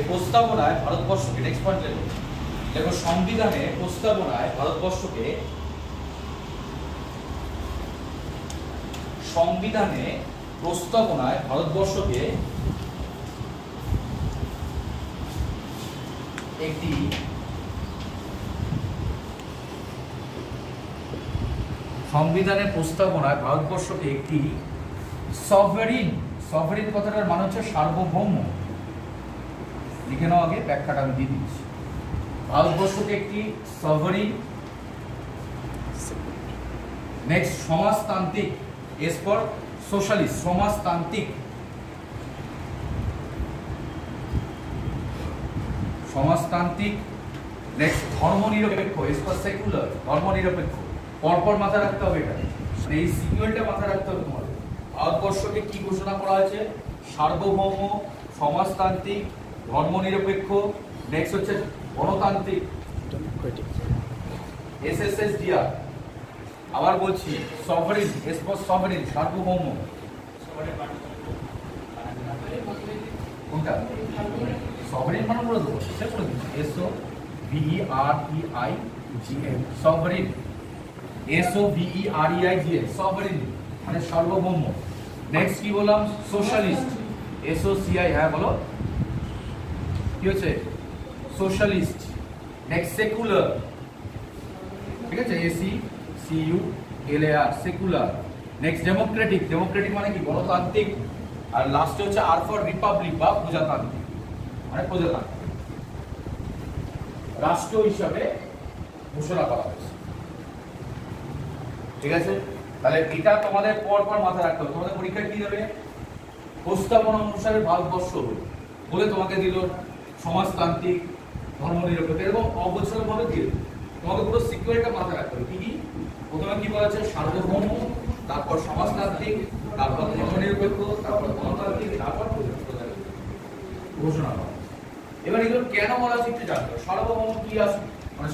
প্রস্তাবনায় ভারতবর্ষকে next point দেখো সংবিধানে প্রস্তাবনায় ভারতবর্ষকে একটি সভরেন কথাটার মানে হচ্ছে সার্বভৌম। লিখে নাও আগে, ব্যাখ্যাটা আমি দিয়ে দিচ্ছি। ভারতবর্ষকে একটি সভরেন, নেক্সট সমাজতান্ত্রিক, এস ফর সোশ্যালিস্ট, সমাজতান্ত্রিক, নেক্সট ধর্মনিরপেক্ষ, এস ফর সেকুলার, ধর্মনিরপেক্ষ। পরপর মাথায় রাখতে হবে এটা, এই সিকুয়েলটা মাথায় রাখতে হবে তোমাদের। ভারতবর্ষকে কি ঘোষণা করা হয়েছে? সার্বভৌম, সমাজতান্ত্রিক, ধর্মনিরপেক্ষ, নেক্সট হচ্ছে গণতান্ত্রিক, এসএসএসডিআর। আবার বলছি সভরেন, এস ফর সভরেন, সার্বভৌম। কোনটা সভরেন মানে বলে দেবো, সে করে দিচ্ছি, SOVEREIGN, সভরেন, SOVEREIGN, সভরেন মানে সার্বভৌম। নেক্সট কি বললাম? সোশ্যালিস্ট, SOCI, হ্যাঁ বলো কি হচ্ছে? সোশ্যালিস্ট। নেক্সট সেকুলার, ঠিক আছে, SECULAR, secular. Next Democratic, Democratic মানে কি? গণতান্ত্রিক। আর লাস্টে হচ্ছে আর ফর রিপাবলিক বা প্রজাতান্ত্রিক, মানে প্রজাতান্ত্রিক রাষ্ট্র হিসাবে ঘোষণা করা হয়েছে। ঠিক আছে, তাহলে এটা তোমাদের পর মাথায় রাখতে হবে। তোমাদের পরীক্ষায় কি দেবে? প্রস্তাবনা অনুসারে ভারতবর্ষ বলে তোমাকে দিল সমাজতান্ত্রিক, ধর্মনিরপেক্ষ, এরকম অগোছালো ভাবে দিয়ে দিল। তোমাকে পুরো সিকুয়েলটা মাথায় রাখতে হবে। কি প্রথমে কি বলা আছে? সার্বভৌম, তারপর সমাজতান্ত্রিক, তারপর ধর্মনিরপেক্ষ, তারপর গণতান্ত্রিক, তারপর ঘোষণা করা। এবার এগুলো কেন বলা হচ্ছে একটু জানতে হবে। সার্বভৌম কি আছে? মানে